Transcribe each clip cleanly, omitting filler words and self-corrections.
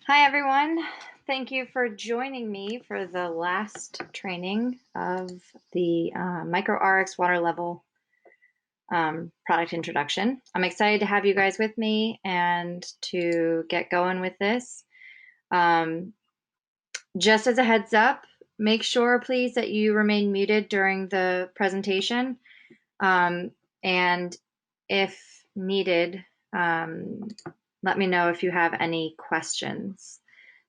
Hi everyone, thank you for joining me for the last training of the MicroRX water level product introduction. I'm excited to have you guys with me and to get going with this. Um, just as a heads up, make sure please that you remain muted during the presentation, and if needed, let me know if you have any questions.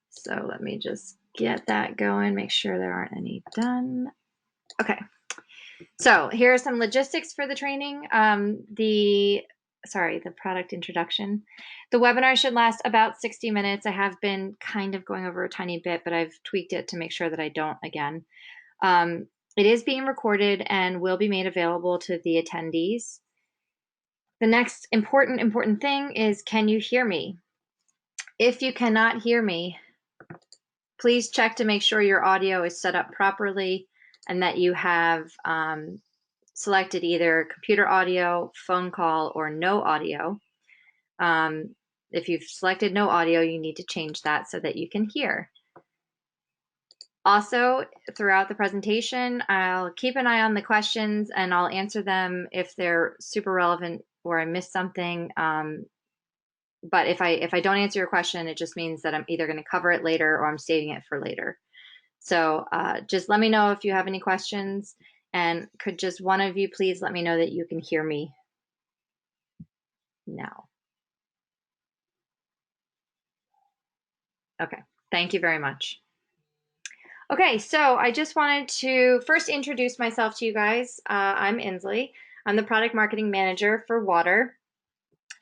So let me just get that going, make sure there aren't any done. Okay, so here are some logistics for the training. The product introduction. The webinar should last about 60 minutes. I have been kind of going over a tiny bit, but I've tweaked it to make sure that I don't again. It is being recorded and will be made available to the attendees. The next important thing is, can you hear me? If you cannot hear me, please check to make sure your audio is set up properly and that you have selected either computer audio, phone call, or no audio. If you've selected no audio, you need to change that so that you can hear. Also, throughout the presentation, I'll keep an eye on the questions and I'll answer them if they're super relevant or I missed something. But if I don't answer your question, it just means that I'm either going to cover it later or I'm saving it for later. So just let me know if you have any questions, and could just one of you please let me know that you can hear me now. Okay, thank you very much. Okay, so I just wanted to first introduce myself to you guys. I'm Inslee. I'm the product marketing manager for water.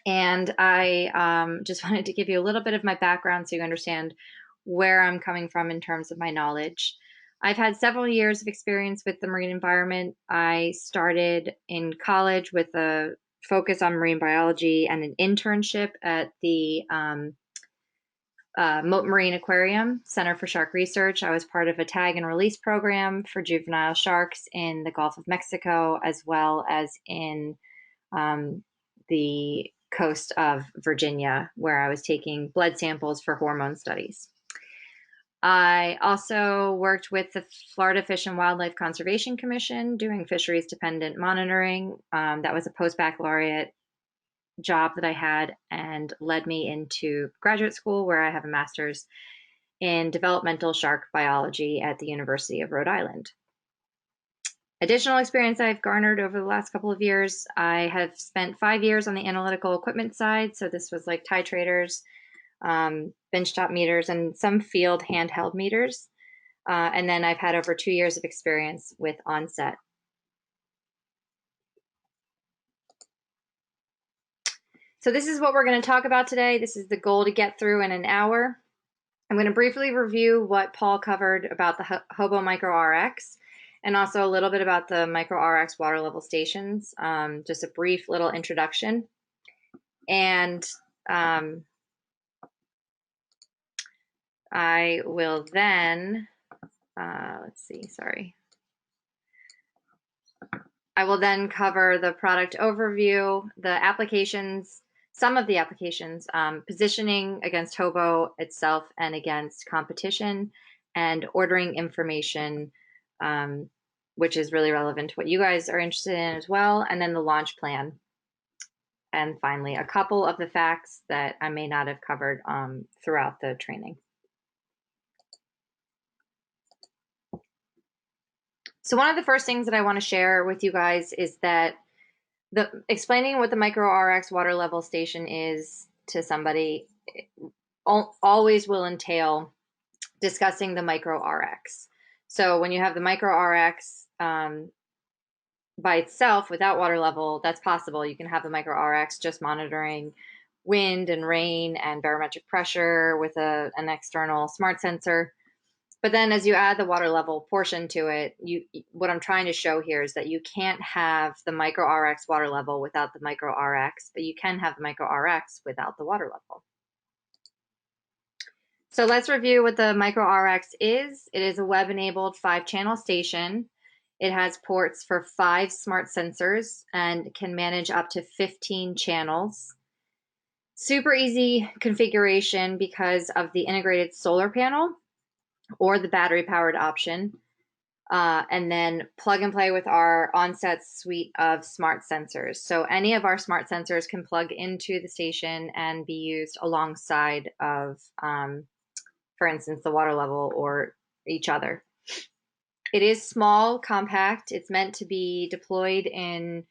And I just wanted to give you a little bit of my background so you understand where I'm coming from in terms of my knowledge. I've had several years of experience with the marine environment. I started in college with a focus on marine biology and an internship at the Mote Marine Aquarium Center for Shark Research. I was part of a tag and release program for juvenile sharks in the Gulf of Mexico, as well as in the coast of Virginia, where I was taking blood samples for hormone studies. I also worked with the Florida Fish and Wildlife Conservation Commission doing fisheries dependent monitoring. That was a post-baccalaureate job that I had and led me into graduate school, where I have a master's in developmental shark biology at the University of Rhode Island. Additional experience I've garnered over the last couple of years, I have spent 5 years on the analytical equipment side. So this was like titrators, benchtop meters, and some field handheld meters. And then I've had over 2 years of experience with Onset. So this is what we're going to talk about today. This is the goal to get through in an hour. I'm going to briefly review what Paul covered about the HOBO MicroRX, and also a little bit about the MicroRX water level stations, just a brief little introduction. And I will then, I will then cover the product overview, the applications, some of the applications, positioning against HOBO itself and against competition, and ordering information, which is really relevant to what you guys are interested in as well, and then the launch plan. And finally, a couple of the facts that I may not have covered throughout the training. So one of the first things that I want to share with you guys is that explaining what the MicroRX water level station is to somebody always will entail discussing the MicroRX. So when you have the MicroRX by itself without water level, that's possible. You can have the MicroRX just monitoring wind and rain and barometric pressure with an external smart sensor. But then as you add the water level portion to it, what I'm trying to show here is that you can't have the MicroRX water level without the MicroRX, but you can have the MicroRX without the water level. So let's review what the MicroRX is. It is a web-enabled 5-channel station. It has ports for 5 smart sensors and can manage up to 15 channels. Super easy configuration because of the integrated solar panel or the battery powered option. And then plug and play with our Onset suite of smart sensors. So any of our smart sensors can plug into the station and be used alongside of, for instance, the water level or each other. It is small, compact. It's meant to be deployed in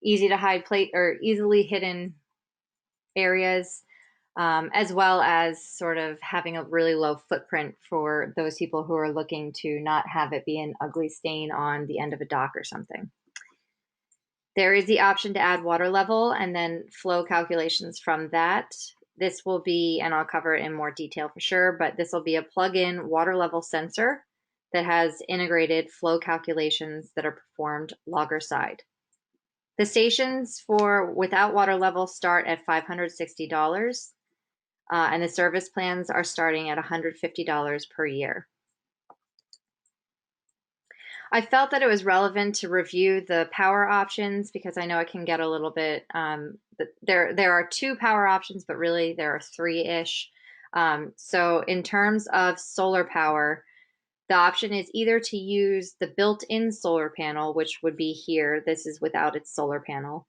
easy to hide plate or easily hidden areas, as well as sort of having a really low footprint for those people who are looking to not have it be an ugly stain on the end of a dock or something. There is the option to add water level and then flow calculations from that. This will be, and I'll cover it in more detail for sure, but this will be a plug-in water level sensor that has integrated flow calculations that are performed logger side. The stations for without water level start at $560. And the service plans are starting at $150 per year. I felt that it was relevant to review the power options because I know it can get a little bit, there are 2 power options, but really there are 3-ish. So in terms of solar power, the option is either to use the built-in solar panel, which would be here, this is without its solar panel,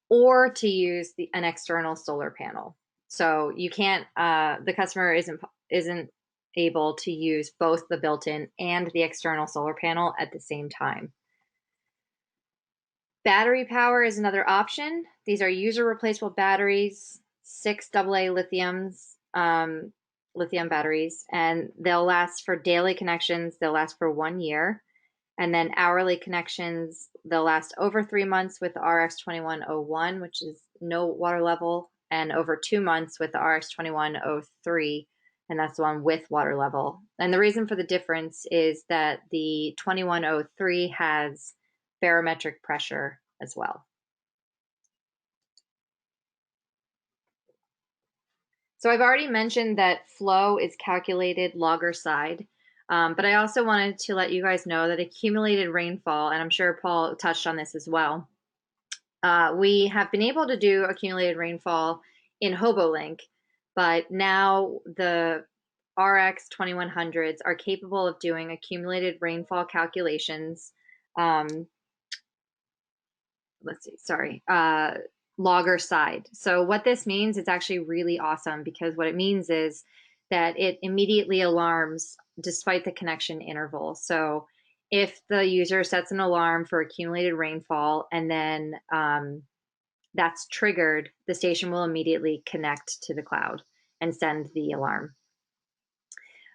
or to use an external solar panel. So you can't, the customer isn't able to use both the built-in and the external solar panel at the same time. Battery power is another option. These are user replaceable batteries, 6 AA lithiums, lithium batteries, and they'll last for daily connections. They'll last for 1 year. And then hourly connections, they'll last over 3 months with the RX2101, which is no water level, and over 2 months with the RX2103, and that's the one with water level. And the reason for the difference is that the 2103 has barometric pressure as well. So I've already mentioned that flow is calculated logger side. But I also wanted to let you guys know that accumulated rainfall, and I'm sure Paul touched on this as well, we have been able to do accumulated rainfall in HOBOlink, but now the RX 2100s are capable of doing accumulated rainfall calculations. Logger side. So what this means, it's actually really awesome because what it means is that it immediately alarms despite the connection interval. So if the user sets an alarm for accumulated rainfall and then that's triggered, the station will immediately connect to the cloud and send the alarm.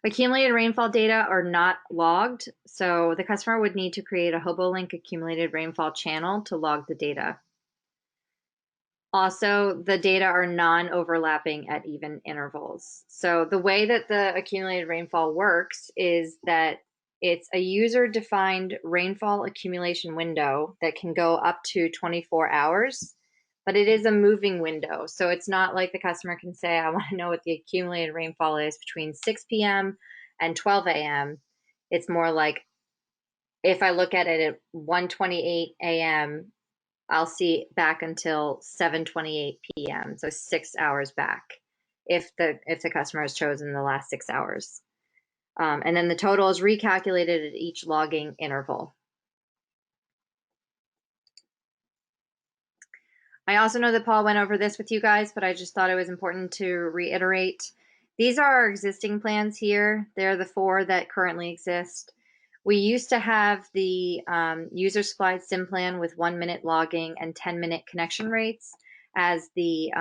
Accumulated rainfall data are not logged, so the customer would need to create a HOBOlink accumulated rainfall channel to log the data. Also, the data are non-overlapping at even intervals. So the way that the accumulated rainfall works is that it's a user-defined rainfall accumulation window that can go up to 24 hours, but it is a moving window. So it's not like the customer can say, I want to know what the accumulated rainfall is between 6 p.m. and 12 a.m. It's more like if I look at it at 1:28 a.m., I'll see back until 7:28 p.m., so 6 hours back if the customer has chosen the last 6 hours. And then the total is recalculated at each logging interval. I also know that Paul went over this with you guys, but I just thought it was important to reiterate. These are our existing plans here. They're the 4 that currently exist. We used to have the user supplied SIM plan with 1-minute logging and 10-minute connection rates as the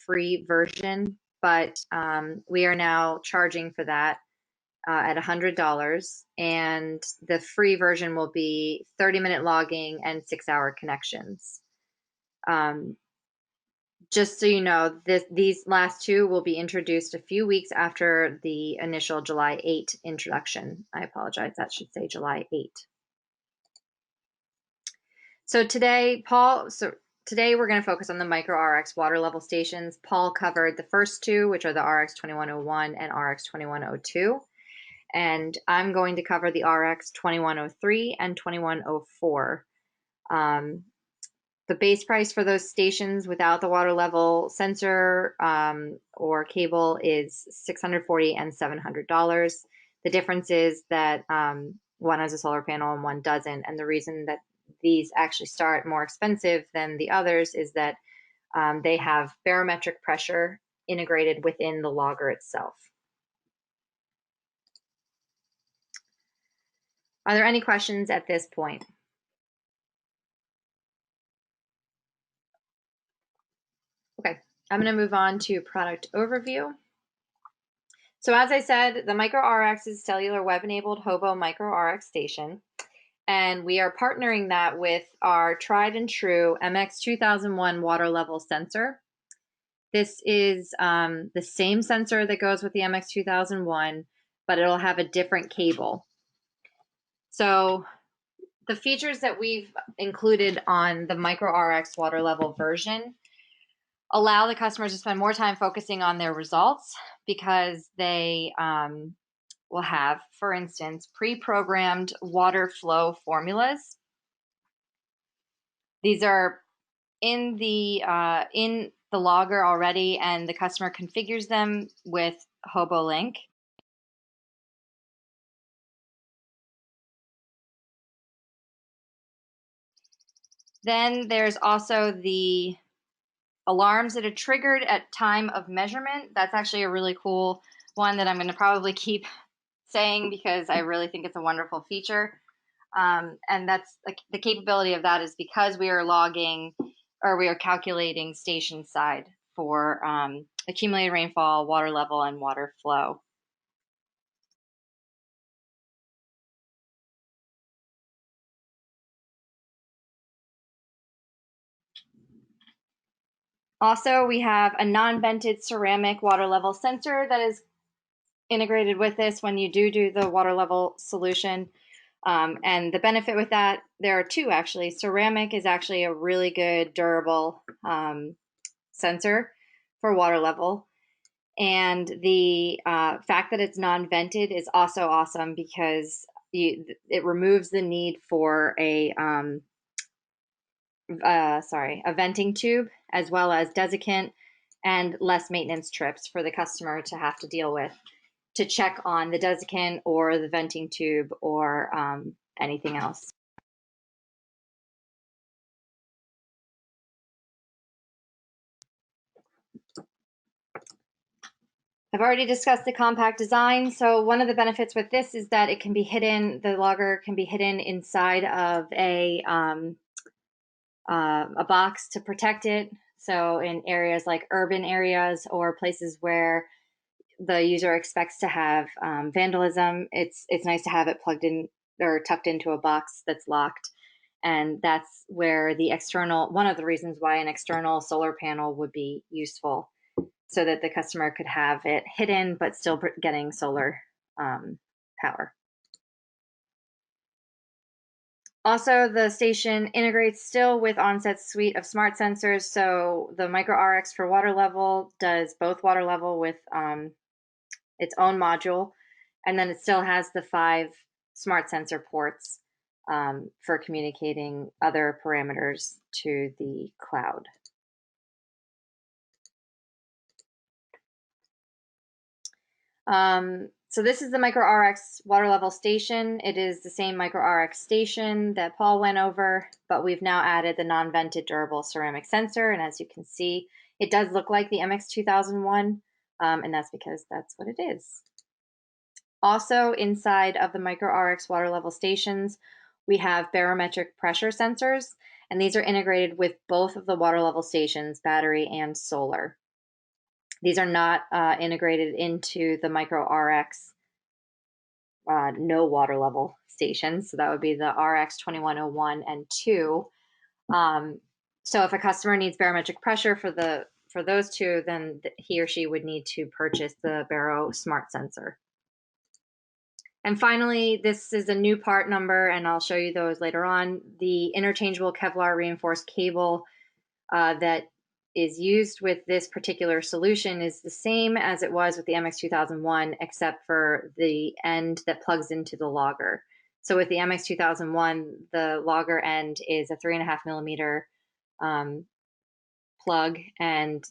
free version, but we are now charging for that at $100, and the free version will be 30-minute logging and 6-hour connections. Just so you know, these last 2 will be introduced a few weeks after the initial July 8 introduction. I apologize, that should say July 8. So today we're going to focus on the MicroRX water level stations. Paul covered the first 2, which are the RX2101 and RX2102. And I'm going to cover the RX2103 and 2104. The base price for those stations without the water level sensor or cable is $640 and $700. The difference is that one has a solar panel and one doesn't. And the reason that these actually start more expensive than the others is that they have barometric pressure integrated within the logger itself. Are there any questions at this point? Okay, I'm going to move on to product overview. So as I said, the MicroRX is cellular web-enabled HOBO MicroRXStation, and we are partnering that with our tried and true MX2001 water level sensor. This is the same sensor that goes with the MX2001, but it'll have a different cable. So the features that we've included on the MicroRX water level version allow the customers to spend more time focusing on their results because they will have, for instance, pre-programmed water flow formulas. These are in the logger already, and the customer configures them with HOBOlink. Then there's also the alarms that are triggered at time of measurement. That's actually a really cool one that I'm going to probably keep saying because I really think it's a wonderful feature. And that's the capability of that is because we are logging or we are calculating station side for accumulated rainfall, water level, and water flow. Also, we have a non-vented ceramic water level sensor that is integrated with this when you do the water level solution. And the benefit with that, there are two actually. Ceramic is actually a really good, durable sensor for water level. And the fact that it's non-vented is also awesome because it removes the need for a venting tube, as well as desiccant and less maintenance trips for the customer to have to deal with to check on the desiccant or the venting tube or anything else. I've already discussed the compact design. So one of the benefits with this is that it can be hidden, the logger can be hidden inside of a box to protect it. So in areas like urban areas or places where the user expects to have vandalism, it's nice to have it plugged in or tucked into a box that's locked. And that's where the one of the reasons why an external solar panel would be useful, so that the customer could have it hidden but still getting solar power. Also, the station integrates still with Onset's suite of smart sensors. So the MicroRX for water level does both water level with its own module, and then it still has the 5 smart sensor ports for communicating other parameters to the cloud. So this is the MicroRX water level station. It is the same MicroRX station that Paul went over, but we've now added the non-vented durable ceramic sensor. And as you can see, it does look like the MX2001, and that's because that's what it is. Also, inside of the MicroRX water level stations, we have barometric pressure sensors, and these are integrated with both of the water level stations, battery and solar. These are not integrated into the MicroRX no water level stations. So that would be the RX2101 and 2. So if a customer needs barometric pressure for those two, then he or she would need to purchase the Baro Smart Sensor. And finally, this is a new part number, and I'll show you those later on. The interchangeable Kevlar reinforced cable that is used with this particular solution is the same as it was with the MX2001, except for the end that plugs into the logger. So with the MX2001, the logger end is a 3.5 millimeter plug, and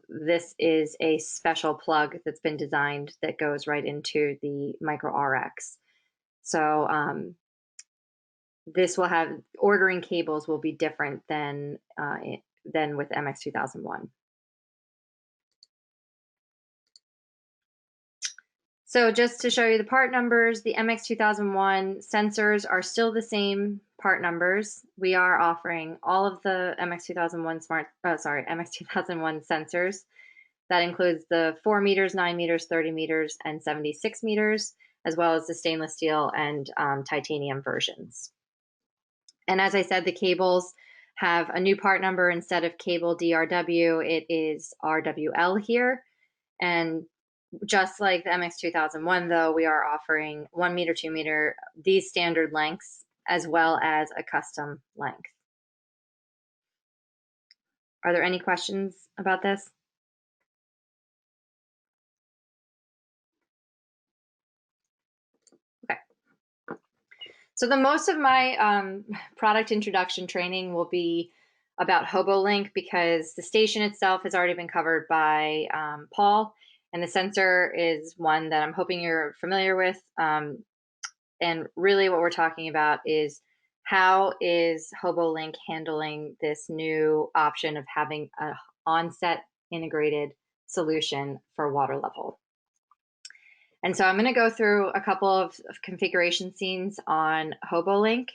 this is a special plug that's been designed that goes right into the MicroRX. So this will have, ordering cables will be different than with MX2001. So just to show you the part numbers, the MX2001 sensors are still the same part numbers. We are offering all of the MX2001 MX2001 sensors. That includes the 4 meters, 9 meters, 30 meters, and 76 meters, as well as the stainless steel and titanium versions. And as I said, the cables have a new part number. Instead of cable DRW, it is RWL here. And just like the MX2001, though, we are offering 1 meter, 2 meter, these standard lengths, as well as a custom length. Are there any questions about this? Okay. So the most of my product introduction training will be about HOBOlink, because the station itself has already been covered by Paul. And the sensor is one that I'm hoping you're familiar with. And really what we're talking about is, how is HOBOlink handling this new option of having an Onset integrated solution for water level. And so I'm going to go through a couple of configuration scenes on HOBOlink.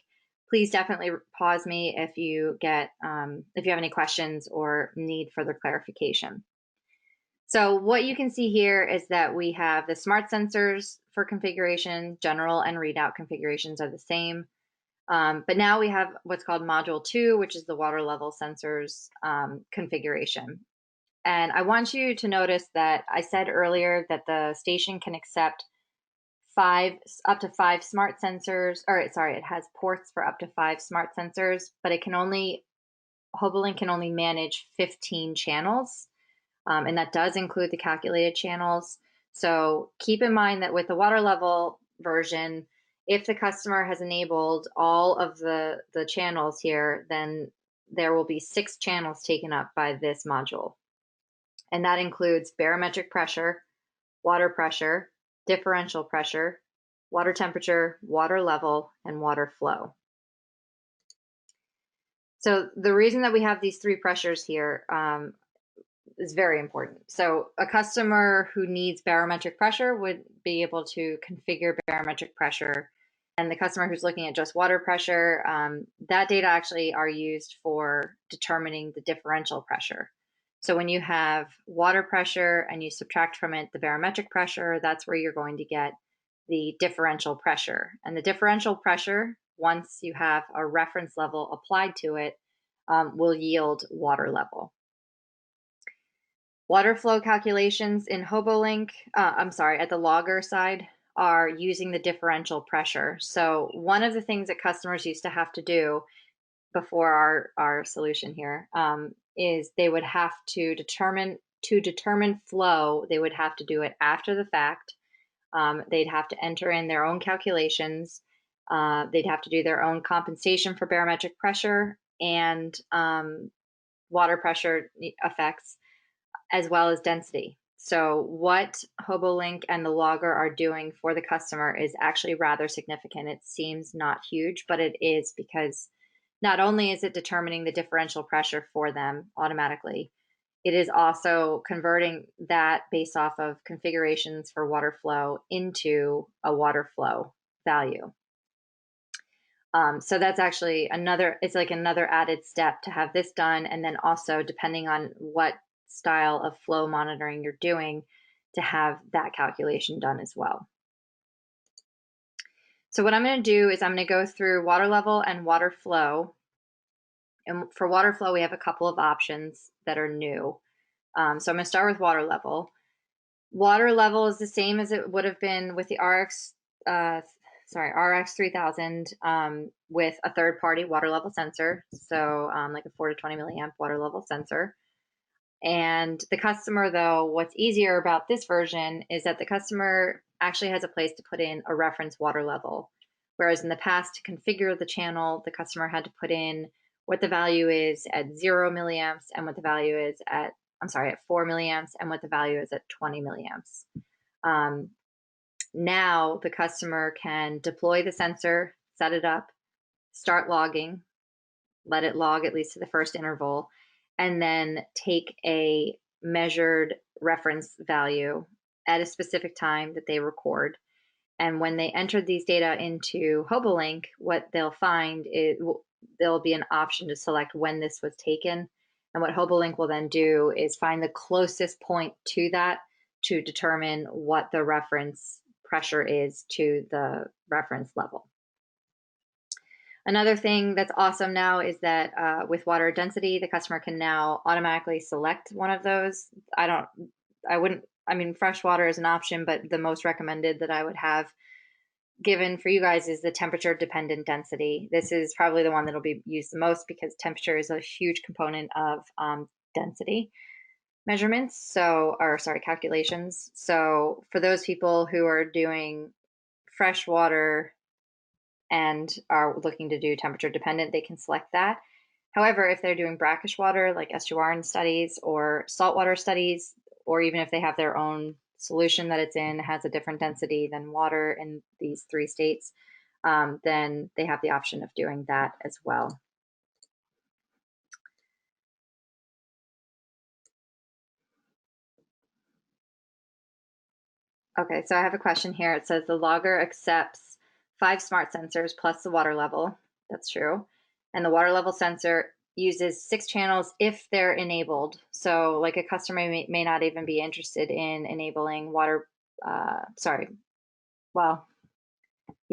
Please definitely pause me if you have any questions or need further clarification. So what you can see here is that we have the smart sensors for configuration. General and readout configurations are the same. But now we have what's called Module 2, which is the water level sensors configuration. And I want you to notice that I said earlier that the station can accept up to 5 smart sensors, it has ports for up to 5 smart sensors, but HOBOlink can only manage 15 channels. And that does include the calculated channels. So keep in mind that with the water level version, if the customer has enabled all of the channels here, then there will be 6 channels taken up by this module. And that includes barometric pressure, water pressure, differential pressure, water temperature, water level, and water flow. So the reason that we have these 3 pressures here is very important. So a customer who needs barometric pressure would be able to configure barometric pressure. And the customer who's looking at just water pressure, that data actually are used for determining the differential pressure. So when you have water pressure and you subtract from it the barometric pressure, that's where you're going to get the differential pressure. And the differential pressure, once you have a reference level applied to it, will yield water level. Water flow calculations in HOBOlink, at the logger side, are using the differential pressure. So one of the things that customers used to have to do before our solution here is they would have to determine flow, they would have to do it after the fact. They'd have to enter in their own calculations. They'd have to do their own compensation for barometric pressure and water pressure effects, as well as density. So what HOBOlink and the logger are doing for the customer is actually rather significant. It seems not huge, but it is, because not only is it determining the differential pressure for them automatically, it is also converting that based off of configurations for water flow into a water flow value. So that's actually it's like another added step to have this done. And then also, depending on what style of flow monitoring you're doing, to have that calculation done as well. So what I'm going to do is I'm going to go through water level and water flow. And for water flow, we have a couple of options that are new. So I'm going to start with water level. Water level is the same as it would have been with the RX 3000 with a third-party water level sensor. So like a 4 to 20 milliamp water level sensor. And the customer, though, what's easier about this version is that the customer actually has a place to put in a reference water level. Whereas in the past, to configure the channel, the customer had to put in what the value is at 0 milliamps and what the value is at, at 4 milliamps and what the value is at 20 milliamps. Now the customer can deploy the sensor, set it up, start logging, let it log at least to the first interval, and then take a measured reference value at a specific time that they record. And when they enter these data into HOBOlink, what they'll find is there'll be an option to select when this was taken. And what HOBOlink will then do is find the closest point to that to determine what the reference pressure is to the reference level. Another thing that's awesome now is that with water density, the customer can now automatically select one of those. Fresh water is an option, but the most recommended that I would have given for you guys is the temperature dependent density. This is probably the one that'll be used the most because temperature is a huge component of density measurements, calculations. So for those people who are doing fresh water and are looking to do temperature dependent, they can select that. However, if they're doing brackish water like estuarine studies or saltwater studies, or even if they have their own solution that it's in has a different density than water in these 3 states, then they have the option of doing that as well. Okay, so I have a question here. It says the logger accepts 5 smart sensors plus the water level. That's true. And the water level sensor uses 6 channels if they're enabled. So like a customer may not even be interested in enabling water,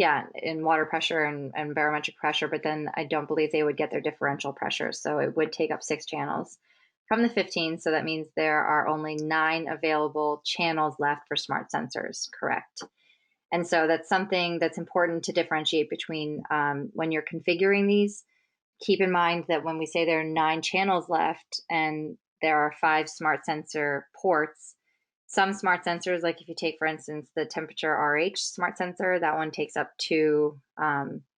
in water pressure and barometric pressure, but then I don't believe they would get their differential pressure. So it would take up 6 channels from the 15. So that means there are only 9 available channels left for smart sensors, correct? And so that's something that's important to differentiate between when you're configuring these. Keep in mind that when we say there are 9 channels left and there are 5 smart sensor ports, some smart sensors, like if you take, for instance, the temperature RH smart sensor, that one takes up 2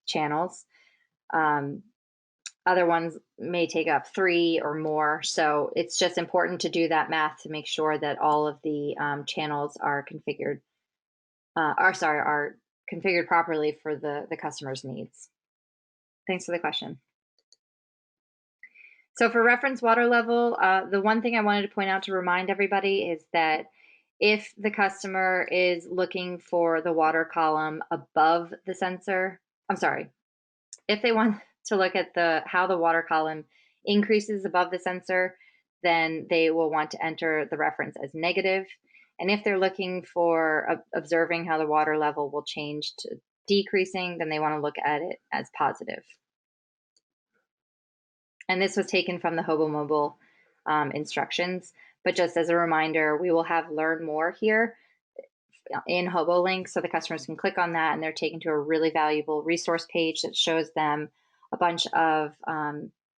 channels. Other ones may take up 3 or more. So it's just important to do that math to make sure that all of the channels are configured, are configured properly for the customer's needs. Thanks for the question. So for reference water level, the one thing I wanted to point out to remind everybody is that if the customer is looking for the water column above the sensor, if they want to look at how the water column increases above the sensor, then they will want to enter the reference as negative. And if they're looking for observing how the water level will change to decreasing, then they want to look at it as positive. And this was taken from the HOBO mobile instructions. But just as a reminder, we will have learn more here in HOBOlink, so the customers can click on that and they're taken to a really valuable resource page that shows them a bunch of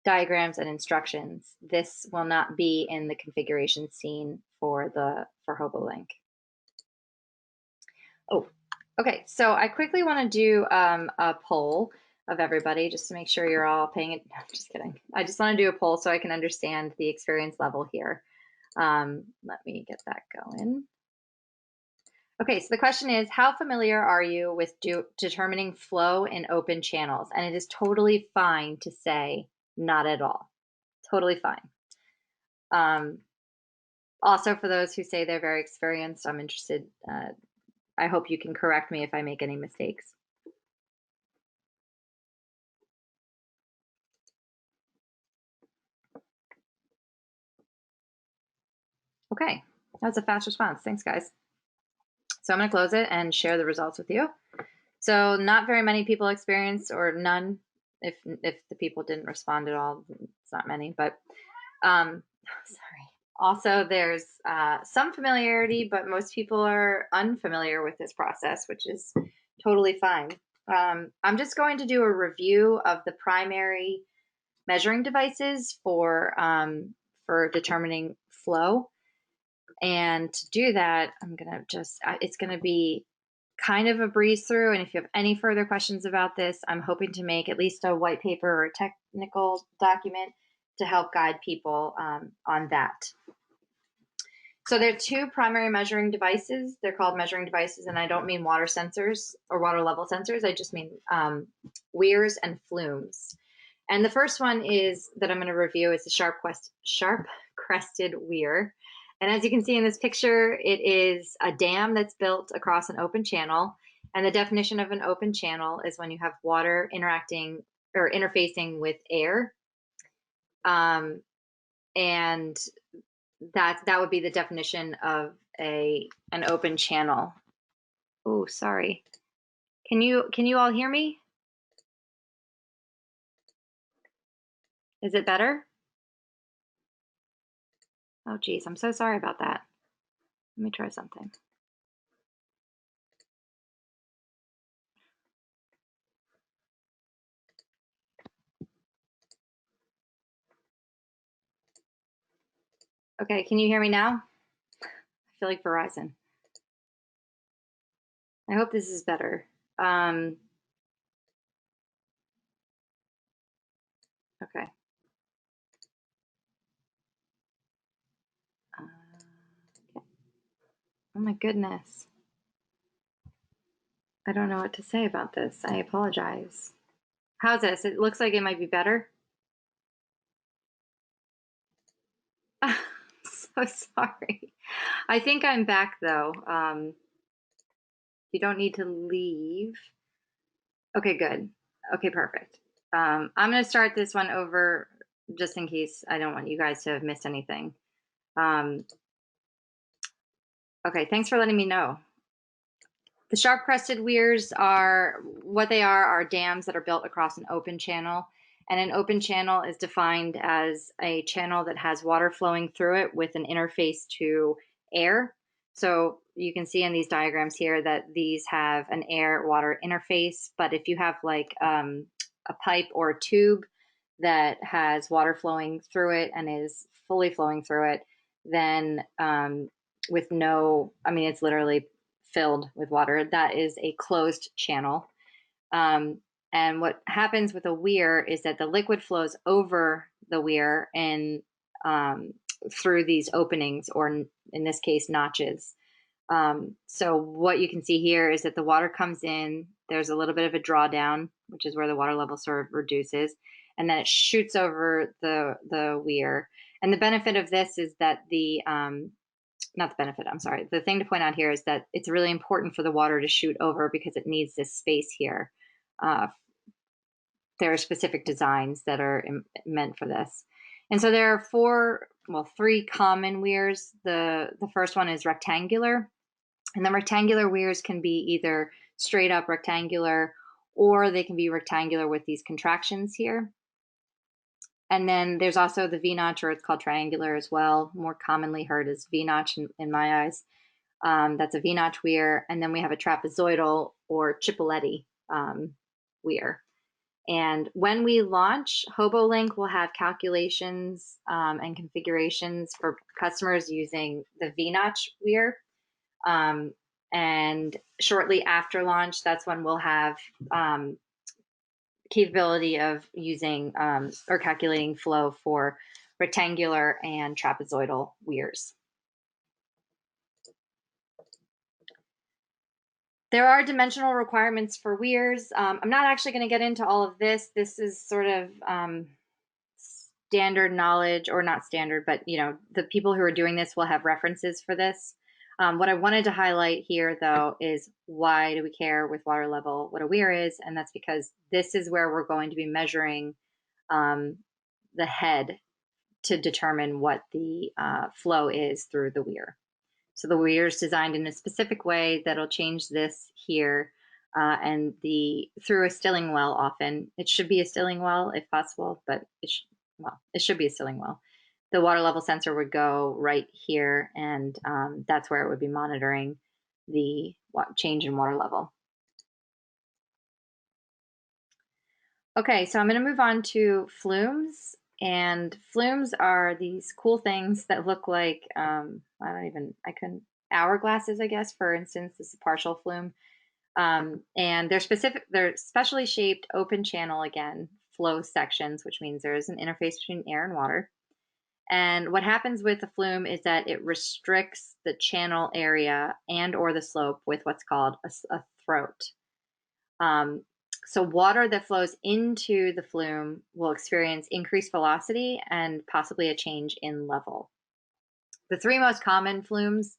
diagrams and instructions. This will not be in the configuration scene for HOBOlink. Oh, okay. So I quickly want to do a poll of everybody just to make sure you're all paying it. No, just kidding. I just want to do a poll so I can understand the experience level here. Let me get that going. Okay, so the question is, how familiar are you with determining flow in open channels? And it is totally fine to say not at all. Totally fine. Also, for those who say they're very experienced, I'm interested. I hope you can correct me if I make any mistakes. Okay, that was a fast response. Thanks, guys. So I'm going to close it and share the results with you. So not very many people experienced, or none. If the people didn't respond at all, it's not many. But sorry. Also, there's some familiarity, but most people are unfamiliar with this process, which is totally fine. I'm just going to do a review of the primary measuring devices for determining flow. And to do that, I'm going to it's going to be kind of a breeze through, and if you have any further questions about this, I'm hoping to make at least a white paper or a technical document to help guide people on that. So there are two primary measuring devices. They're called measuring devices, and I don't mean water sensors or water level sensors. I just mean weirs and flumes. And the first one is that I'm going to review is the sharp-crested weir. And as you can see in this picture, it is a dam that's built across an open channel. And the definition of an open channel is when you have water interacting or interfacing with air. And that would be the definition of an open channel. Oh, sorry. Can you all hear me? Is it better? Oh, geez, I'm so sorry about that. Let me try something. Okay, can you hear me now? I feel like Verizon. I hope this is better. Okay. Okay. Oh my goodness. I don't know what to say about this. I apologize. How's this? It looks like it might be better. So sorry. I think I'm back though. You don't need to leave. Okay, good. Okay, perfect. I'm going to start this one over just in case I don't want you guys to have missed anything. Okay, thanks for letting me know. The sharp-crested weirs are what they are dams that are built across an open channel. And an open channel is defined as a channel that has water flowing through it with an interface to air. So you can see in these diagrams here that these have an air-water interface. But if you have like a pipe or a tube that has water flowing through it and is fully flowing through it, then with no, I mean, it's literally filled with water, that is a closed channel. And what happens with a weir is that the liquid flows over the weir and through these openings, or in this case, notches. So what you can see here is that the water comes in, there's a little bit of a drawdown, which is where the water level sort of reduces, and then it shoots over the weir. And the benefit of this is that not the benefit, I'm sorry. The thing to point out here is that it's really important for the water to shoot over because it needs this space here. There are specific designs that are meant for this. And so there are three common weirs. The first one is rectangular. And the rectangular weirs can be either straight up rectangular, or they can be rectangular with these contractions here. And then there's also the V-notch, or it's called triangular as well, more commonly heard as V-notch in my eyes. That's a V-notch weir. And then we have a trapezoidal or Chipoletti weir. And when we launch, HOBOlink will have calculations and configurations for customers using the V-notch weir. And shortly after launch, that's when we'll have capability of using or calculating flow for rectangular and trapezoidal weirs. There are dimensional requirements for weirs. I'm not actually going to get into all of this. This is sort of standard knowledge, or not standard, but the people who are doing this will have references for this. What I wanted to highlight here, though, is why do we care with water level what a weir is? And that's because this is where we're going to be measuring the head to determine what the flow is through the weir. So the weir is designed in a specific way that'll change this here, and through a stilling well often. It should be a stilling well if possible, but it should be a stilling well. The water level sensor would go right here, and that's where it would be monitoring the change in water level. Okay, so I'm going to move on to flumes. And flumes are these cool things that look like, hourglasses, I guess. For instance, this is a partial flume. And they're specially shaped open channel, again, flow sections, which means there is an interface between air and water. And what happens with the flume is that it restricts the channel area and or the slope with what's called a throat. So water that flows into the flume will experience increased velocity and possibly a change in level. The three most common flumes,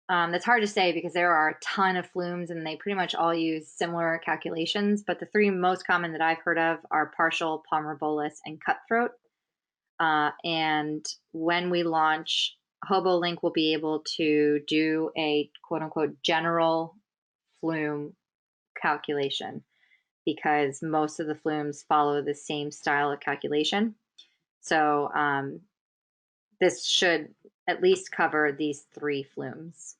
that's hard to say because there are a ton of flumes and they pretty much all use similar calculations, but the three most common that I've heard of are partial, palmar bolus, and cutthroat. And when we launch, HOBOlink will be able to do a quote-unquote general flume calculation because most of the flumes follow the same style of calculation. So this should at least cover these three flumes.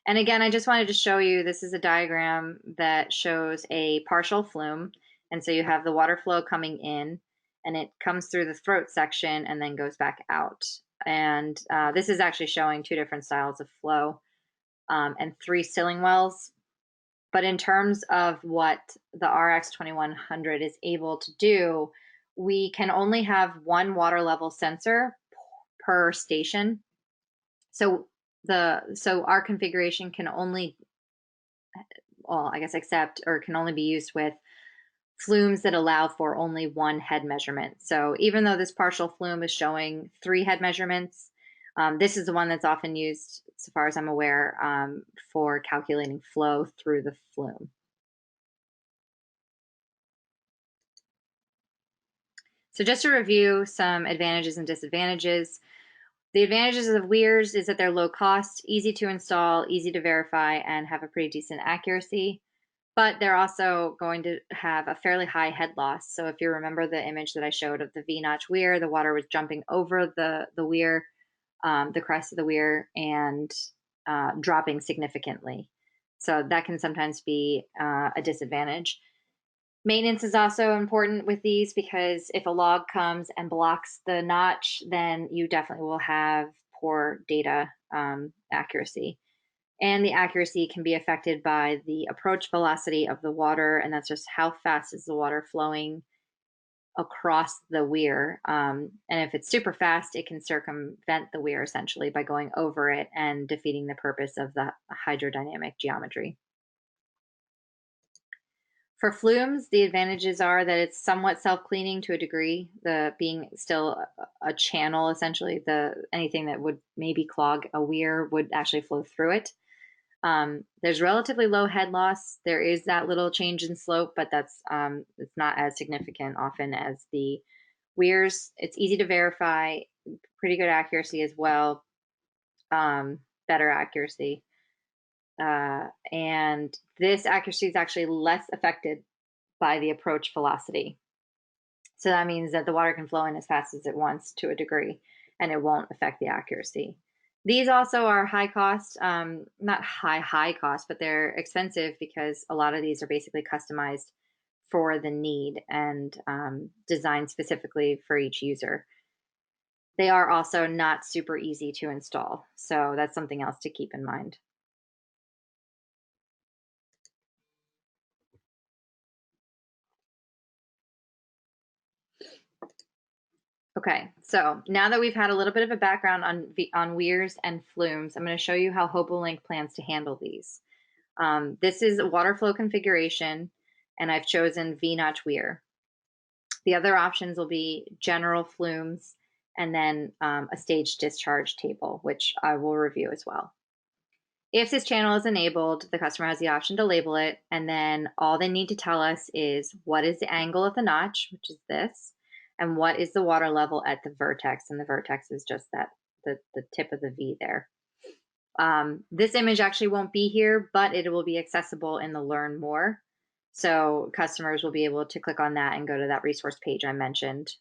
And again, I just wanted to show you, this is a diagram that shows a partial flume. And so you have the water flow coming in, and it comes through the throat section and then goes back out. And this is actually showing two different styles of flow and three sealing wells. But in terms of what the RX2100 is able to do, we can only have one water level sensor per station. So our configuration can only, well, I guess accept or can only be used with flumes that allow for only one head measurement. So even though this partial flume is showing 3 head measurements, this is the one that's often used, so far as I'm aware, for calculating flow through the flume. So just to review some advantages and disadvantages. The advantages of weirs is that they're low cost, easy to install, easy to verify, and have a pretty decent accuracy. But they're also going to have a fairly high head loss. So if you remember the image that I showed of the V-notch weir, the water was jumping over the weir, the crest of the weir, and dropping significantly. So that can sometimes be a disadvantage. Maintenance is also important with these because if a log comes and blocks the notch, then you definitely will have poor data accuracy. And the accuracy can be affected by the approach velocity of the water, and that's just how fast is the water flowing across the weir. And if it's super fast, it can circumvent the weir essentially by going over it and defeating the purpose of the hydrodynamic geometry. For flumes, the advantages are that it's somewhat self-cleaning to a degree, the being still a channel, essentially, anything that would maybe clog a weir would actually flow through it. There's relatively low head loss. There is that little change in slope, but that's it's not as significant often as the weirs. It's easy to verify, pretty good accuracy as well, better accuracy. And this accuracy is actually less affected by the approach velocity. So that means that the water can flow in as fast as it wants to a degree, and it won't affect the accuracy. These also are high cost, not high cost, but they're expensive because a lot of these are basically customized for the need and designed specifically for each user. They are also not super easy to install, so that's something else to keep in mind. Okay, so now that we've had a little bit of a background on weirs and flumes, I'm going to show you how HOBOlink plans to handle these. This is a water flow configuration, and I've chosen V-notch weir. The other options will be general flumes and then a staged discharge table, which I will review as well. If this channel is enabled, the customer has the option to label it, and then all they need to tell us is what is the angle of the notch, which is this, and what is the water level at the vertex, and the vertex is just that, the tip of the V there. This image actually won't be here, but it will be accessible in the Learn More. So customers will be able to click on that and go to that resource page I mentioned.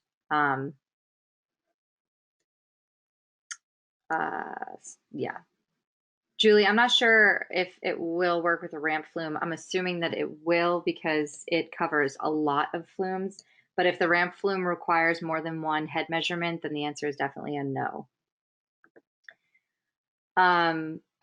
Yeah. Julie, I'm not sure if it will work with a ramp flume. I'm assuming that it will because it covers a lot of flumes. But if the ramp flume requires more than one head measurement, then the answer is definitely a no.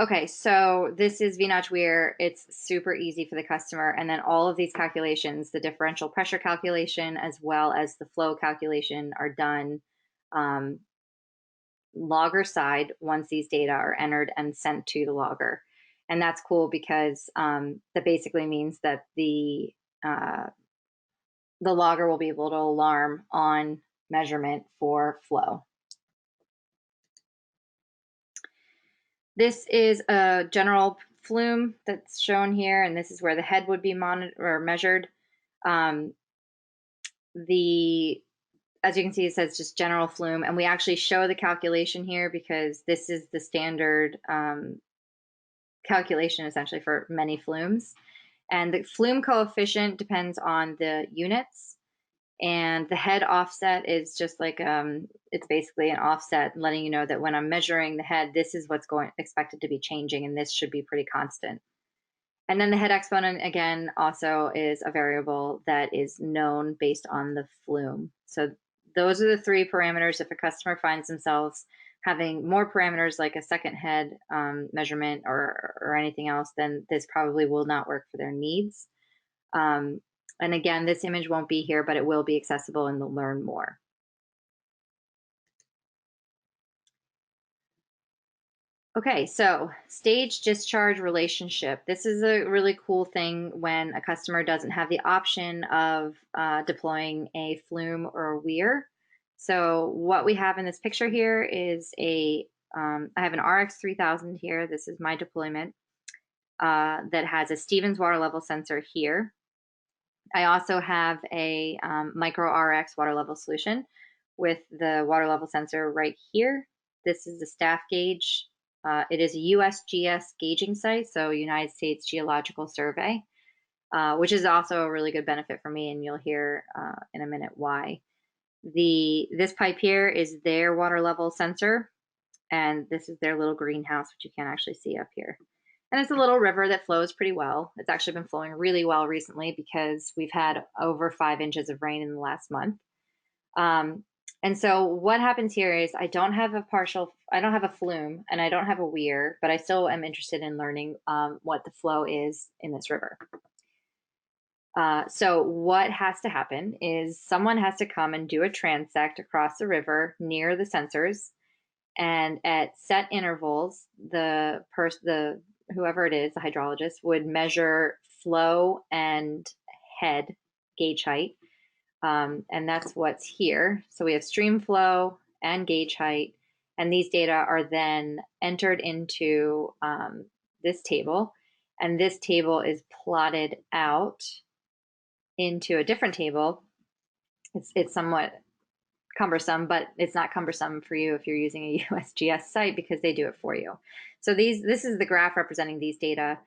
Okay, so this is V-notch weir. It's super easy for the customer. And then all of these calculations, the differential pressure calculation, as well as the flow calculation, are done logger side once these data are entered and sent to the logger. And that's cool because that basically means that the logger will be able to alarm on measurement for flow. This is a general flume that's shown here, and this is where the head would be monitored or measured. As you can see, it says just general flume, and we actually show the calculation here because this is the standard calculation essentially for many flumes. And the flume coefficient depends on the units, and the head offset is just like it's basically an offset letting you know that when I'm measuring the head, this is what's expected to be changing, and this should be pretty constant. And then the head exponent, again, also is a variable that is known based on the flume. So those are the three parameters. If a customer finds themselves having more parameters like a second head measurement or anything else, then this probably will not work for their needs. And again, this image won't be here, but it will be accessible in the Learn More. Okay, so stage discharge relationship. This is a really cool thing when a customer doesn't have the option of deploying a flume or a weir. So what we have in this picture here is I have an RX 3000 here. This is my deployment that has a Stevens water level sensor here. I also have a MicroRX water level solution with the water level sensor right here. This is the staff gauge. It is a USGS gauging site, so United States Geological Survey, which is also a really good benefit for me, and you'll hear in a minute why. This pipe here is their water level sensor, and this is their little greenhouse, which you can't actually see up here. And it's a little river that flows pretty well. It's actually been flowing really well recently because we've had over 5 inches of rain in the last month. And so what happens here is I don't have a flume and I don't have a weir, but I still am interested in learning what the flow is in this river. So what has to happen is someone has to come and do a transect across the river near the sensors, and at set intervals, whoever it is, the hydrologist, would measure flow and head gauge height. And that's what's here. So we have stream flow and gauge height, and these data are then entered into this table, and this table is plotted out into a different table. It's somewhat cumbersome, but it's not cumbersome for you if you're using a USGS site because they do it for you. So this is the graph representing these data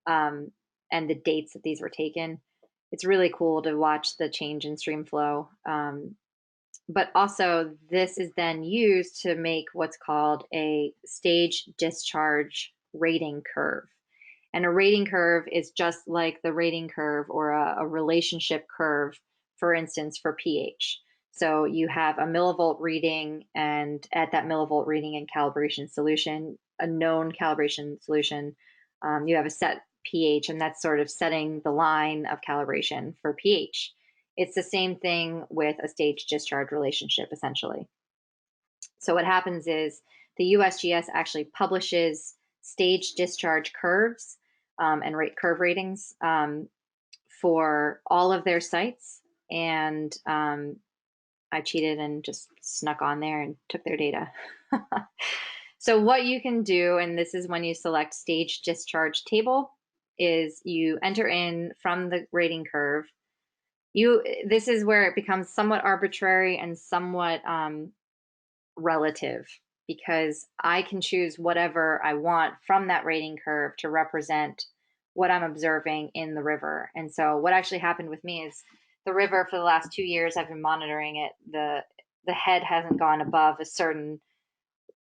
and the dates that these were taken. It's really cool to watch the change in stream flow. But also this is then used to make what's called a stage discharge rating curve. And a rating curve is just like the rating curve or a relationship curve, for instance, for pH. So you have a millivolt reading, and at that millivolt reading and calibration solution, a known calibration solution, you have a set pH, and that's sort of setting the line of calibration for pH. It's the same thing with a stage discharge relationship, essentially. So what happens is the USGS actually publishes stage discharge curves and curve ratings for all of their sites, and I cheated and just snuck on there and took their data. So what you can do, and this is when you select stage discharge table, is you enter in from the rating curve. This is where it becomes somewhat arbitrary and somewhat relative, because I can choose whatever I want from that rating curve to represent what I'm observing in the river. And so what actually happened with me is the river, for the last 2 years, I've been monitoring it. The head hasn't gone above a certain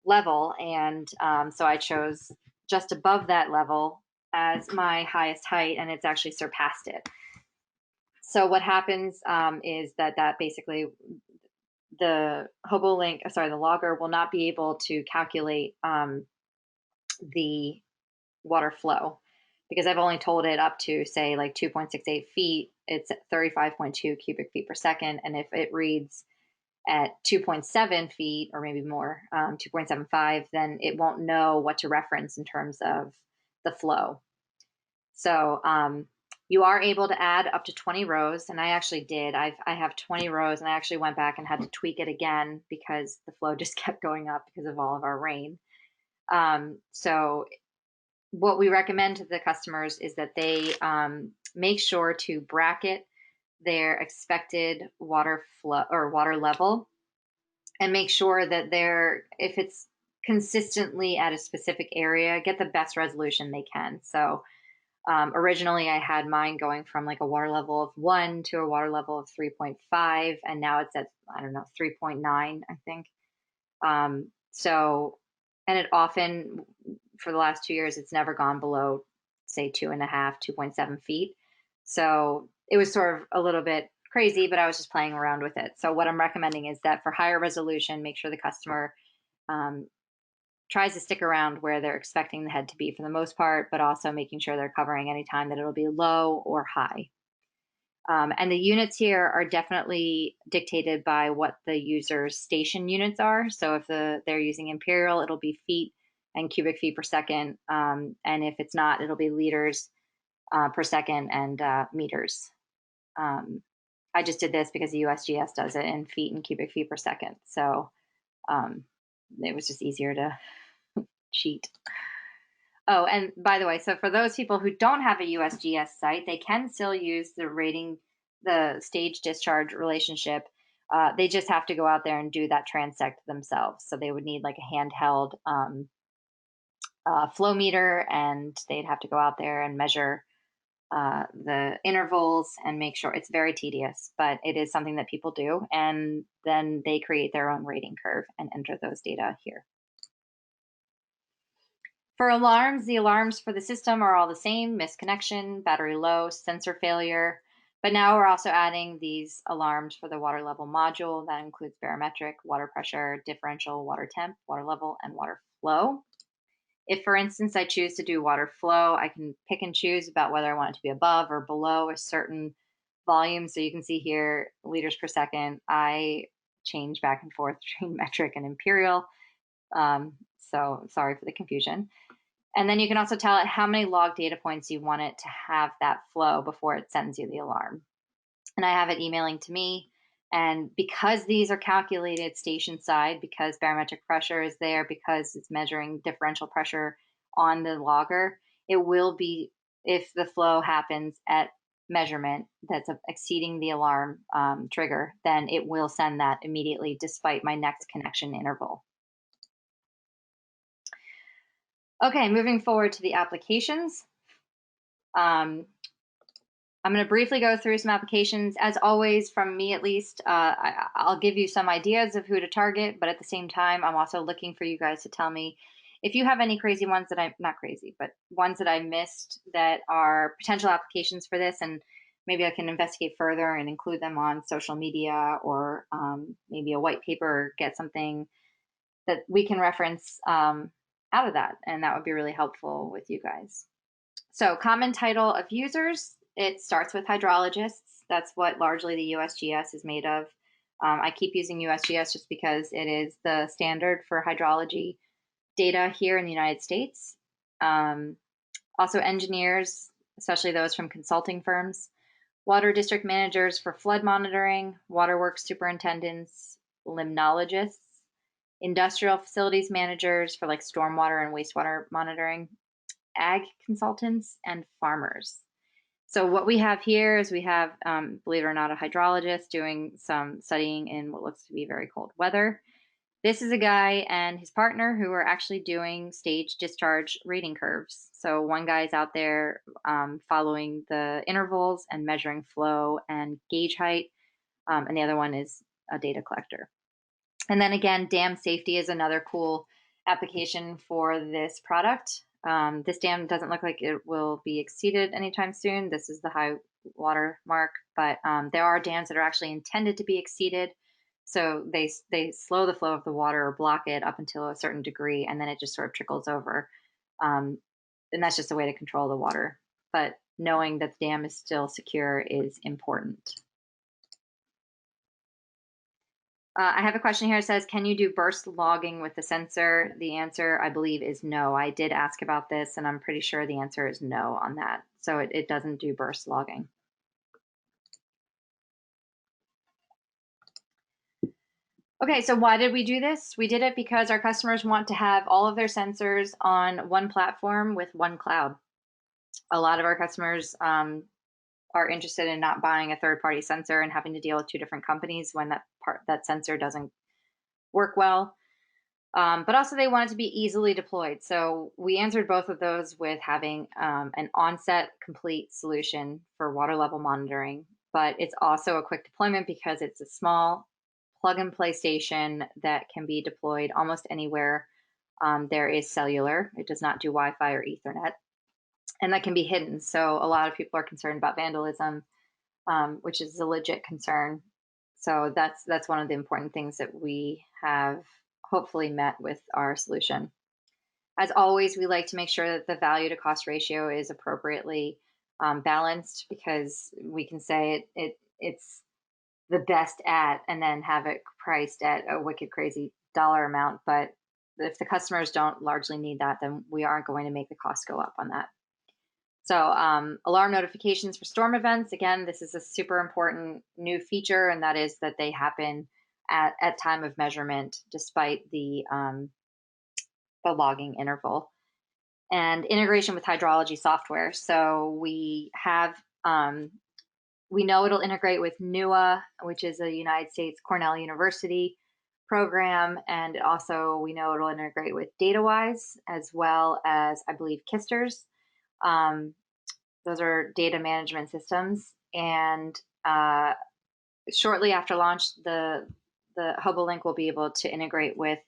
level, and so I chose just above that level as my highest height, and it's actually surpassed it. So what happens is that basically the HOBOlink, the logger will not be able to calculate the water flow, because I've only told it up to, say, like 2.68 feet, it's at 35.2 cubic feet per second. And if it reads at 2.7 feet or maybe more, 2.75, then it won't know what to reference in terms of the flow. So you are able to add up to 20 rows, and I actually did. I have 20 rows, and I actually went back and had to tweak it again because the flow just kept going up because of all of our rain. So what we recommend to the customers is that they make sure to bracket their expected water flow or water level, and make sure that if it's consistently at a specific area, get the best resolution they can. So originally I had mine going from like a water level of 1 to a water level of 3.5, and now it's at, I don't know, 3.9, I think. And it often, for the last 2 years, it's never gone below, say, 2.5, 2.7 feet. So it was sort of a little bit crazy, but I was just playing around with it. So what I'm recommending is that for higher resolution, make sure the customer tries to stick around where they're expecting the head to be for the most part, but also making sure they're covering any time that it'll be low or high. And the units here are definitely dictated by what the user's station units are. So if they're using imperial, it'll be feet and cubic feet per second. And if it's not, it'll be liters per second and meters. I just did this because the USGS does it in feet and cubic feet per second. So it was just easier to cheat. Oh, and by the way, so for those people who don't have a USGS site, they can still use the stage discharge relationship. They just have to go out there and do that transect themselves. So they would need like a handheld flow meter, and they'd have to go out there and measure the intervals and make sure. It's very tedious, but it is something that people do. And then they create their own rating curve and enter those data here. For alarms, the alarms for the system are all the same: misconnection, battery low, sensor failure. But now we're also adding these alarms for the water level module. That includes barometric, water pressure, differential, water temp, water level, and water flow. If, for instance, I choose to do water flow, I can pick and choose about whether I want it to be above or below a certain volume. So you can see here, liters per second. I change back and forth between metric and imperial. So sorry for the confusion. And then you can also tell it how many log data points you want it to have that flow before it sends you the alarm. And I have it emailing to me. And because these are calculated station side, because barometric pressure is there, because it's measuring differential pressure on the logger, it will be, if the flow happens at measurement that's exceeding the alarm trigger, then it will send that immediately despite my next connection interval. Okay, moving forward to the applications. I'm going to briefly go through some applications. As always, from me at least, I'll give you some ideas of who to target, but at the same time, I'm also looking for you guys to tell me if you have any crazy ones that not crazy, but ones that I missed that are potential applications for this, and maybe I can investigate further and include them on social media, or maybe a white paper, or get something that we can reference out of that, and that would be really helpful with you guys. So common title of users, it starts with hydrologists. That's what largely the USGS is made of. I keep using USGS just because it is the standard for hydrology data here in the United States. Also engineers, especially those from consulting firms, water district managers for flood monitoring, waterworks superintendents, limnologists, industrial facilities managers for like stormwater and wastewater monitoring, ag consultants, and farmers. So what we have here is we have, believe it or not, a hydrologist doing some studying in what looks to be very cold weather. This is a guy and his partner who are actually doing stage discharge rating curves. So one guy's out there following the intervals and measuring flow and gauge height, and the other one is a data collector. And then again, dam safety is another cool application for this product. This dam doesn't look like it will be exceeded anytime soon. This is the high water mark, but there are dams that are actually intended to be exceeded. So they slow the flow of the water or block it up until a certain degree, and then it just sort of trickles over. and that's just a way to control the water. But knowing that the dam is still secure is important. I have a question here. It says, can you do burst logging with the sensor? The answer, I believe, is no. I did ask about this, and I'm pretty sure the answer is no on that. So it doesn't do burst logging. Okay, so why did we do this? We did it because our customers want to have all of their sensors on one platform with one cloud. A lot of our customers are interested in not buying a third-party sensor and having to deal with two different companies when that sensor doesn't work well. But also they want it to be easily deployed. So we answered both of those with having an Onset complete solution for water level monitoring, but it's also a quick deployment because it's a small plug-and-play station that can be deployed almost anywhere there is cellular. It does not do Wi-Fi or Ethernet. And that can be hidden. So a lot of people are concerned about vandalism, which is a legit concern. So that's one of the important things that we have hopefully met with our solution. As always, we like to make sure that the value to cost ratio is appropriately balanced, because we can say it's the best at and then have it priced at a wicked crazy dollar amount. But if the customers don't largely need that, then we aren't going to make the cost go up on that. So alarm notifications for storm events. Again, this is a super important new feature, and that is that they happen at time of measurement despite the logging interval. And integration with hydrology software. So we have, we know it'll integrate with NUA, which is a United States Cornell University program. And also we know it'll integrate with DataWise, as well as, I believe, Kisters. Those are data management systems. And shortly after launch, the HOBOlink will be able to integrate with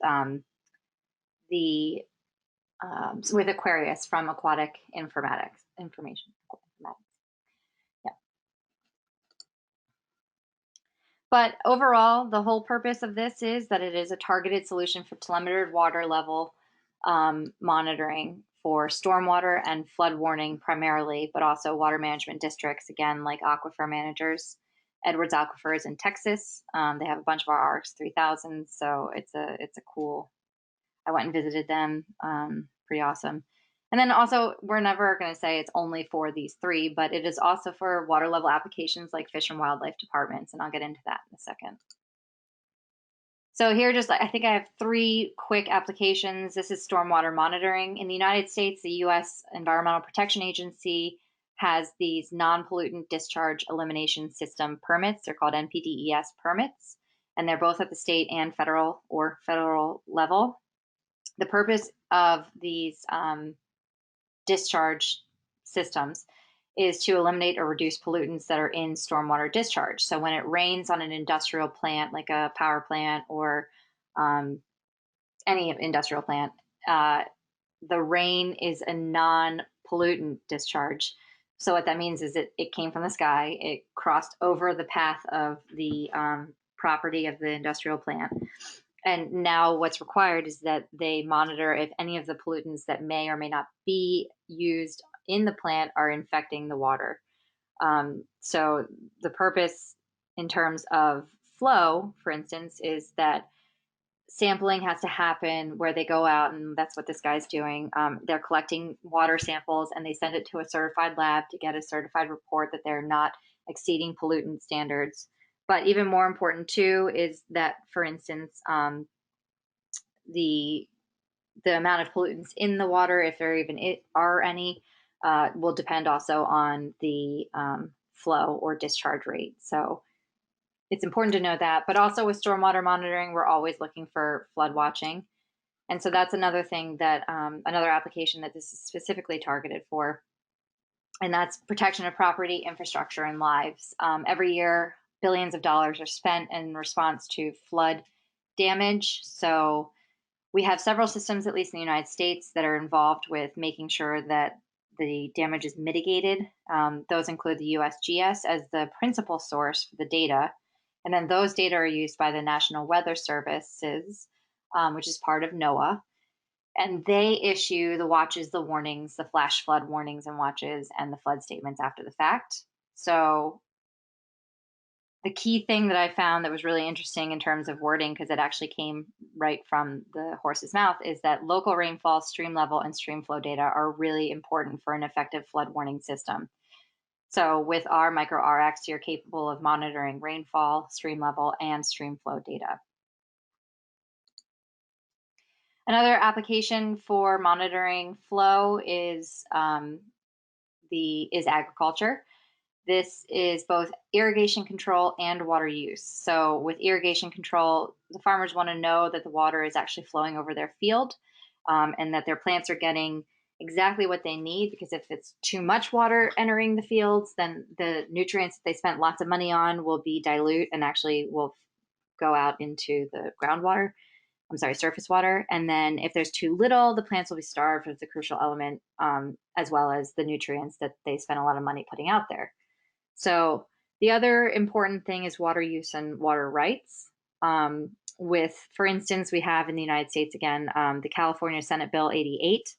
with Aquarius from Aquatic Information. Yeah. But overall, the whole purpose of this is that it is a targeted solution for telemetered water level monitoring for stormwater and flood warning primarily, but also water management districts, again, like aquifer managers. Edwards Aquifers in Texas. They have a bunch of our RX 3000s, so it's a cool. I went and visited them. Pretty awesome. And then also, we're never going to say it's only for these three, but it is also for water level applications like fish and wildlife departments, and I'll get into that in a second. So here, I think I have three quick applications. This is stormwater monitoring. In the United States, the U.S. Environmental Protection Agency has these non-pollutant discharge elimination system permits. They're called NPDES permits, and they're both at the state and federal level. The purpose of these discharge systems is to eliminate or reduce pollutants that are in stormwater discharge. So when it rains on an industrial plant, like a power plant or any industrial plant, the rain is a non-pollutant discharge. So what that means is it came from the sky, it crossed over the path of the property of the industrial plant. And now what's required is that they monitor if any of the pollutants that may or may not be used in the plant are infecting the water. So the purpose in terms of flow, for instance, is that sampling has to happen where they go out, and that's what this guy's doing. They're collecting water samples and they send it to a certified lab to get a certified report that they're not exceeding pollutant standards. But even more important too is that, for instance, the amount of pollutants in the water, if there even are any, will depend also on the flow or discharge rate. So it's important to know that. But also with stormwater monitoring, we're always looking for flood watching. And so that's another thing that, another application that this is specifically targeted for. And that's protection of property, infrastructure, and lives. Every year, billions of dollars are spent in response to flood damage. So we have several systems, at least in the United States, that are involved with making sure that the damage is mitigated. Those include the USGS as the principal source for the data. And then those data are used by the National Weather Services, which is part of NOAA. And they issue the watches, the warnings, the flash flood warnings and watches, and the flood statements after the fact. So the key thing that I found that was really interesting in terms of wording, because it actually came right from the horse's mouth, is that local rainfall, stream level, and stream flow data are really important for an effective flood warning system. So with our MicroRX, you're capable of monitoring rainfall, stream level, and stream flow data. Another application for monitoring flow is agriculture. This is both irrigation control and water use. So with irrigation control, the farmers want to know that the water is actually flowing over their field, and that their plants are getting exactly what they need, because if it's too much water entering the fields, then the nutrients that they spent lots of money on will be dilute and actually will go out into the groundwater. Surface water. And then if there's too little, the plants will be starved of the crucial element, as well as the nutrients that they spent a lot of money putting out there. So the other important thing is water use and water rights. For instance, we have in the United States, again, the California Senate Bill 88.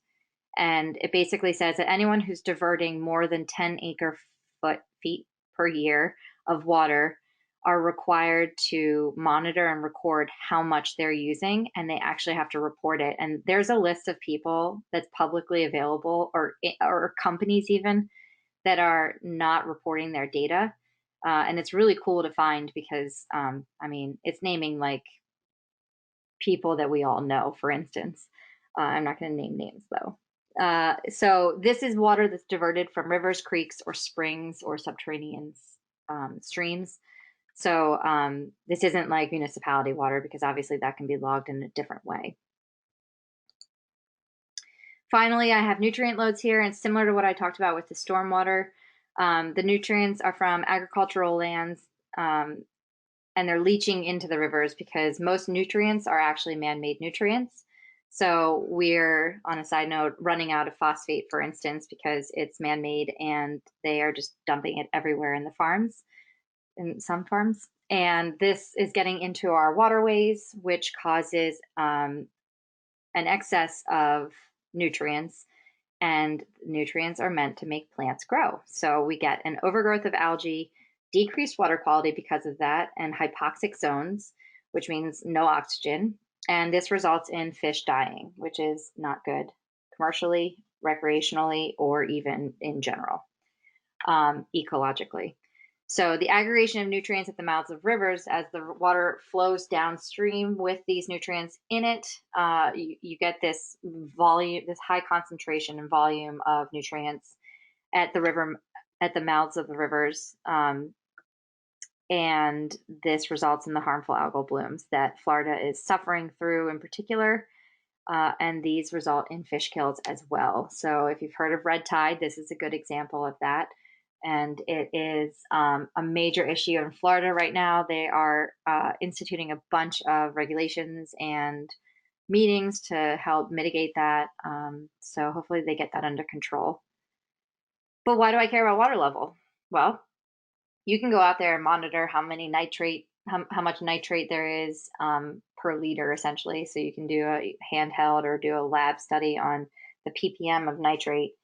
And it basically says that anyone who's diverting more than 10 acre-feet per year of water are required to monitor and record how much they're using, and they actually have to report it. And there's a list of people that's publicly available, or companies even, that are not reporting their data. And it's really cool to find, because, it's naming like people that we all know, for instance. I'm not going to name names, though. So this is water that's diverted from rivers, creeks, or springs, or subterranean streams. So this isn't like municipality water, because obviously that can be logged in a different way. Finally, I have nutrient loads here, and similar to what I talked about with the stormwater, the nutrients are from agricultural lands, and they're leaching into the rivers, because most nutrients are actually man-made nutrients. So we're, on a side note, running out of phosphate, for instance, because it's man-made, and they are just dumping it everywhere in the farms. In some farms. And this is getting into our waterways, which causes an excess of nutrients, and nutrients are meant to make plants grow. So we get an overgrowth of algae, decreased water quality because of that, and hypoxic zones, which means no oxygen. And this results in fish dying, which is not good commercially, recreationally, or even in general, ecologically. So the aggregation of nutrients at the mouths of rivers, as the water flows downstream with these nutrients in it, you get this volume, this high concentration and volume of nutrients at the mouths of the rivers, and this results in the harmful algal blooms that Florida is suffering through in particular, and these result in fish kills as well. So if you've heard of red tide, this is a good example of that. And it is a major issue in Florida right now. They are instituting a bunch of regulations and meetings to help mitigate that. So hopefully they get that under control. But why do I care about water level? Well, you can go out there and monitor how much nitrate there is per liter, essentially. So you can do a handheld or do a lab study on the ppm of nitrate.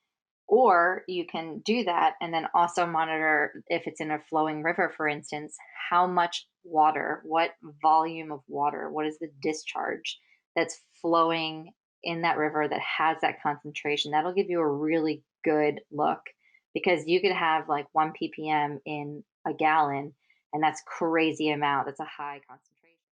Or you can do that and then also monitor, if it's in a flowing river, for instance, how much water, what volume of water, what is the discharge that's flowing in that river that has that concentration. That'll give you a really good look, because you could have like 1 ppm in a gallon, and that's crazy amount. That's a high concentration.